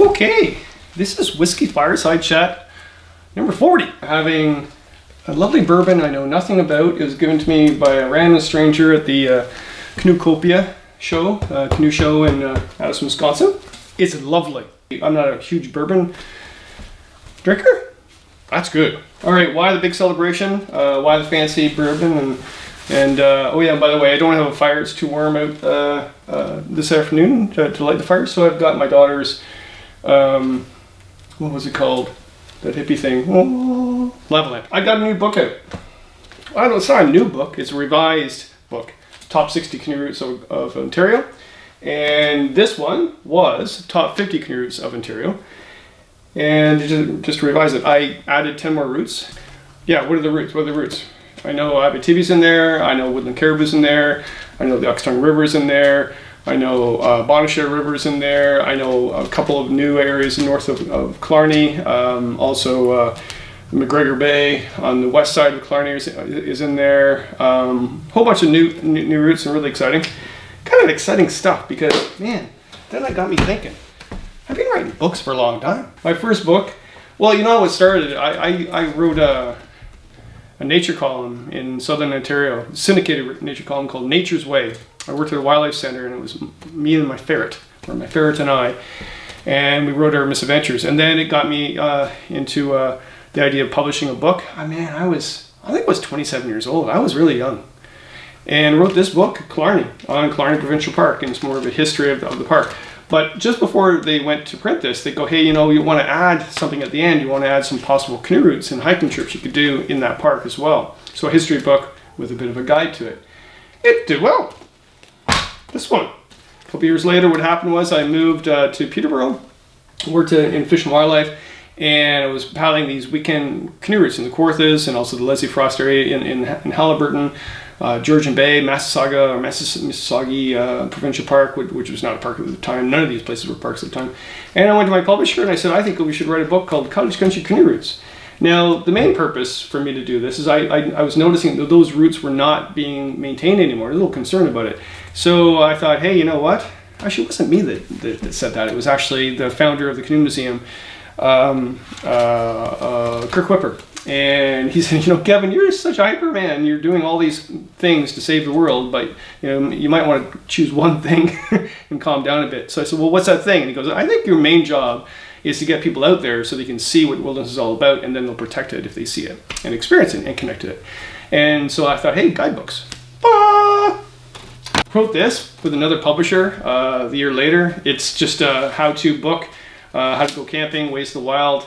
Okay, this is Whiskey Fireside Chat number 40. Having a lovely bourbon I know nothing about. It was given to me by a random stranger at the Canoe show, canoe show in Addison, Wisconsin. It's lovely. I'm not a huge bourbon drinker. That's good. All right, why the big celebration? Why the fancy bourbon? And oh yeah, by the way, I don't have a fire. It's too warm out this afternoon to light the fire. So I've got my daughter's, what was it called? That hippie thing. Oh, lava lamp. I got a new book out. I don't, it's not a new book. It's a revised book. Top 60 Canoe Routes of Ontario. And this one was Top 50 Canoe Routes of Ontario. And just to revise it, I added 10 more routes. Yeah, what are the routes? What are the routes? I know Abitibi's in there. I know Woodland Caribou's in there. I know the Oxtongue River's in there. I know Bonnechere River's in there. I know a couple of new areas north of Killarney. Also McGregor Bay on the west side of Killarney is in there. Whole bunch of new routes and really exciting. Kind of exciting stuff because, man, then that got me thinking. I've been writing books for a long time. My first book, well, you know how it started. I wrote a nature column in Southern Ontario, a syndicated nature column called Nature's Way. I worked at a wildlife center and it was me and my ferret, or my ferret and I, and we wrote our misadventures. And then it got me into the idea of publishing a book. I think I was 27 years old. I was really young. And wrote this book, Killarney, on Killarney Provincial Park, and it's more of a history of the park. But just before they went to print this, they go, hey, you know, you want to add something at the end. You want to add some possible canoe routes and hiking trips you could do in that park as well. So a history book with a bit of a guide to it. It did well. This one. A couple years later, what happened was I moved to Peterborough, worked in Fish and Wildlife, and I was paddling these weekend canoe routes in the Kawarthas and also the Leslie Frost area in Haliburton, Georgian Bay, Massasauga Provincial Park, which was not a park at the time. None of these places were parks at the time. And I went to my publisher and I said, I think we should write a book called Cottage Country Canoe Routes. Now, the main purpose for me to do this is I was noticing that those routes were not being maintained anymore. I was a little concerned about it. So I thought, hey, you know what? Actually, it wasn't me that said that. It was actually the founder of the Canoe Museum, Kirk Whipper. And he said, you know, Kevin, you're such a hyper man. You're doing all these things to save the world, but you know, you might want to choose one thing and calm down a bit. So I said, well, what's that thing? And he goes, I think your main job is to get people out there so they can see what wilderness is all about, and then they'll protect it if they see it and experience it and connect to it. And so I thought, hey, guidebooks. Wrote this with another publisher the year later. It's just a how-to book, how to go camping, ways of the wild.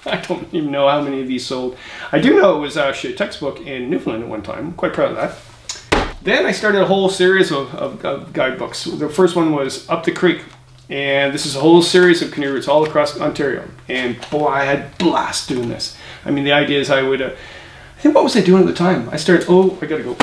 I don't even know how many of these sold. I do know it was actually a textbook in Newfoundland at one time. I'm quite proud of that. Then I started a whole series of guidebooks. The first one was Up the Creek. And this is a whole series of canoe routes all across Ontario. And boy, I had a blast doing this. I mean, the idea is I would, I think, what was I doing at the time? I started, oh, I gotta go.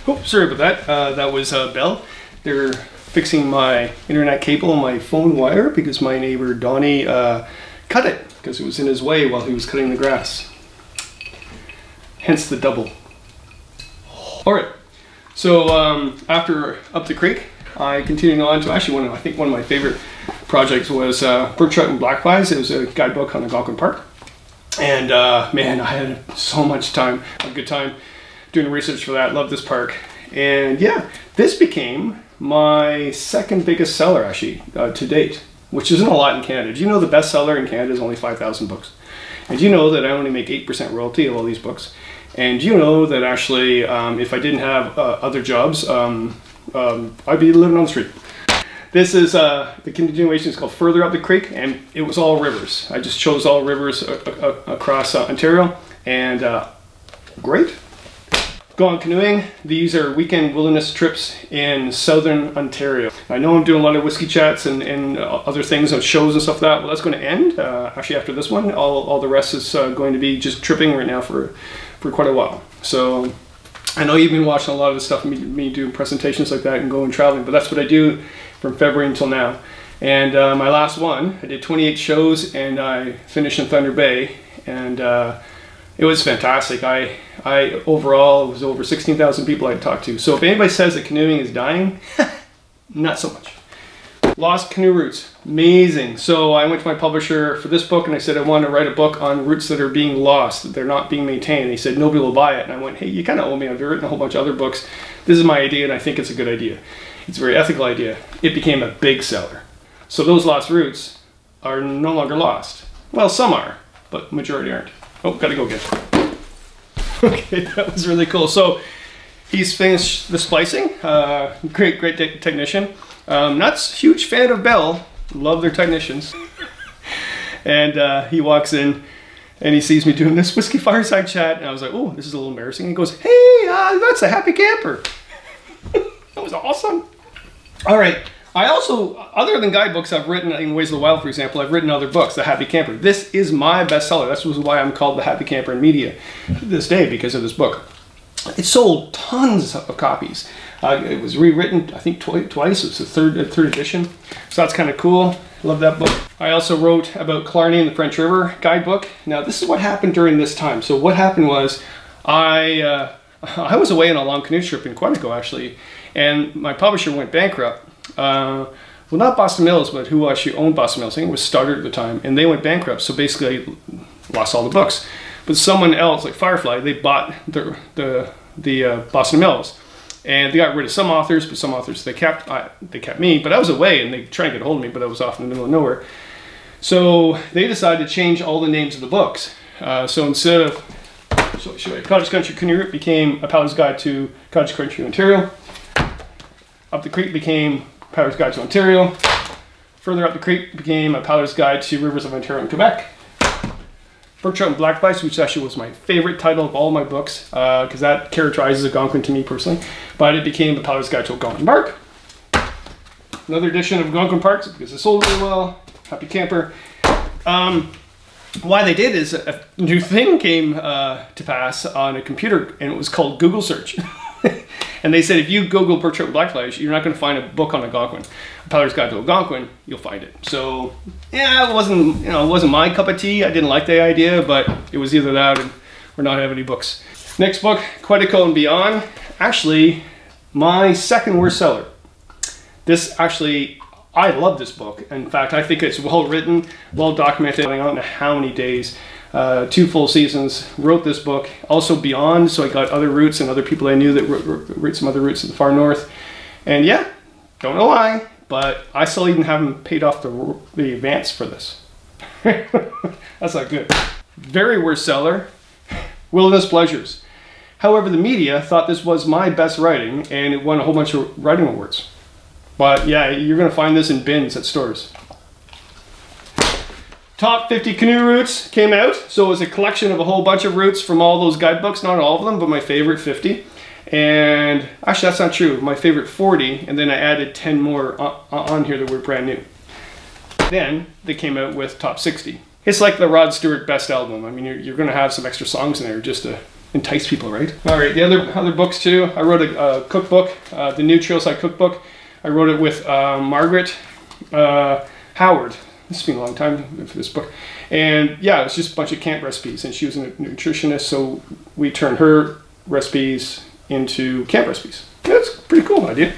Oh, sorry about that. That was Bell. They're fixing my internet cable and my phone wire because my neighbor Donnie cut it because it was in his way while he was cutting the grass. Hence the double. All right, so after Up the Creek, I continued on to actually I think one of my favorite projects was Burt Rutan Black Flies. It was a guidebook on Algonquin Park. And man, I had so much time, a good time doing research for that. Loved this park. And yeah, this became my second biggest seller actually to date, which isn't a lot in Canada. Do you know the best seller in Canada is only 5,000 books? And do you know that I only make 8% royalty of all these books? And do you know that actually if I didn't have other jobs, I'd be living on the street. This is the continuation is called Further Up the Creek, and it was all rivers. I just chose all rivers across Ontario, and great. Gone canoeing. These are weekend wilderness trips in Southern Ontario. I know I'm doing a lot of whiskey chats and other things on shows and stuff like that. Well, that's going to end actually after this one. All the rest is going to be just tripping right now for quite a while. So I know you've been watching a lot of the stuff, me doing presentations like that and going traveling, but that's what I do from February until now. And my last one, I did 28 shows and I finished in Thunder Bay, and it was fantastic. I overall, it was over 16,000 people I talked to. So if anybody says that canoeing is dying, not so much. Lost Canoe Routes. Amazing. So I went to my publisher for this book and I said I want to write a book on routes that are being lost, that they're not being maintained. And he said nobody will buy it. And I went, hey, you kind of owe me. I've written a whole bunch of other books. This is my idea and I think it's a good idea. It's a very ethical idea. It became a big seller. So those lost routes are no longer lost. Well, some are, but majority aren't. Oh, gotta go get it. Okay, that was really cool. So he's finished the splicing. Great technician. Not a huge fan of Bell. Love their technicians. And he walks in and he sees me doing this Whisky Fireside chat. And I was like, oh, this is a little embarrassing. And he goes, hey, that's a happy camper. That was awesome. All right. I also, other than guidebooks I've written, in Ways of the Wild, for example, I've written other books, The Happy Camper. This is my bestseller. That's why I'm called The Happy Camper in media to this day, because of this book. It sold tons of copies. It was rewritten, I think, twice. It's the third edition. So that's kind of cool. Love that book. I also wrote about Killarney and the French River guidebook. Now, this is what happened during this time. So what happened was, I was away on a long canoe trip in Quantico, actually, and my publisher went bankrupt. Well, not Boston Mills, but who actually owned Boston Mills. I think it was Stoddard at the time, and they went bankrupt. So basically, I lost all the books. But someone else, like Firefly, they bought the Boston Mills, and they got rid of some authors, but some authors they kept me. But I was away, and they tried to get a hold of me, but I was off in the middle of nowhere. So they decided to change all the names of the books. So instead of Cottage Country Canoe Route became A Paddler's Guide to Cottage Country Ontario. Up the Creek became Paddler's Guide to Ontario. Further up the creek became A Paddler's Guide to Rivers of Ontario and Quebec. Burt Rutan Black Ice, which actually was my favorite title of all my books, because that characterizes Algonquin to me personally. But it became A Paddler's Guide to Algonquin Park. Another edition of Algonquin Parks, because it sold really well. Happy Camper. Why they did is a new thing came to pass on a computer, and it was called Google Search. And they said if you Google Burt Rutan Blackflies, you're not going to find a book on Algonquin. A Paddler's Guide to Algonquin, you'll find it. So yeah, it wasn't my cup of tea. I didn't like the idea, but it was either that or not have any books. Next book, Quantico and Beyond. Actually, my second worst seller. This actually, I love this book. In fact, I think it's well written, well documented. I don't know how many days. 2 full seasons, wrote this book. Also Beyond, so I got other routes and other people I knew that wrote some other routes in the far north. And yeah, don't know why, but I still even haven't paid off the advance for this. That's not good. Very worst seller, Wilderness Pleasures. However, the media thought this was my best writing and it won a whole bunch of writing awards. But yeah, you're gonna find this in bins at stores. Top 50 Canoe Routes came out, so it was a collection of a whole bunch of routes from all those guidebooks, not all of them, but my favorite 50. And actually that's not true, my favorite 40, and then I added 10 more on here that were brand new. Then they came out with Top 60. It's like the Rod Stewart Best Album. I mean, you're gonna have some extra songs in there just to entice people, right? All right, the other books too. I wrote a cookbook, the new Trailside Cookbook. I wrote it with Margaret Howard. It's been a long time for this book. And yeah, it's just a bunch of camp recipes. And she was a nutritionist, so we turned her recipes into camp recipes. That's a pretty cool idea.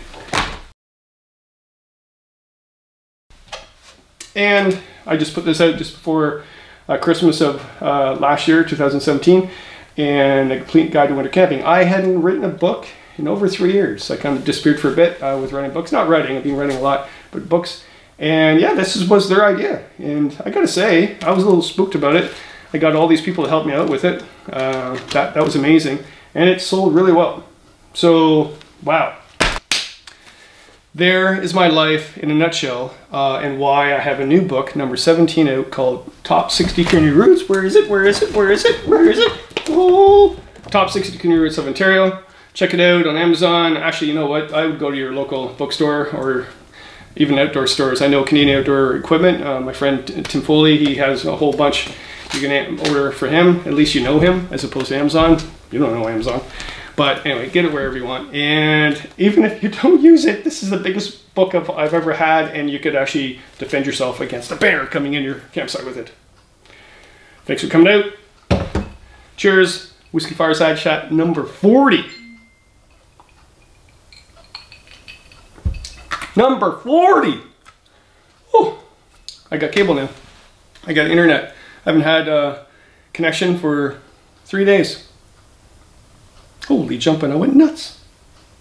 And I just put this out just before Christmas of last year, 2017, and a complete guide to winter camping. I hadn't written a book in over 3 years. I kind of disappeared for a bit with writing books. Not writing, I've been writing a lot, but books. And yeah, this was their idea. And I gotta say, I was a little spooked about it. I got all these people to help me out with it. That was amazing. And it sold really well. So, wow. There is my life in a nutshell, and why I have a new book, number 17 out, called Top 60 Canoe Routes. Where is it? Where is it? Where is it? Where is it? Oh! Top 60 Canoe Routes of Ontario. Check it out on Amazon. Actually, you know what? I would go to your local bookstore or even outdoor stores. I know Canadian Outdoor Equipment. My friend Tim Foley, he has a whole bunch. You can order for him. At least you know him, as opposed to Amazon. You don't know Amazon. But anyway, get it wherever you want. And even if you don't use it, this is the biggest book I've ever had, and you could actually defend yourself against a bear coming in your campsite with it. Thanks for coming out. Cheers. Whisky Fireside Chat number 40. Number 40! I got cable now. I got internet. I haven't had connection for 3 days. Holy jumping, I went nuts.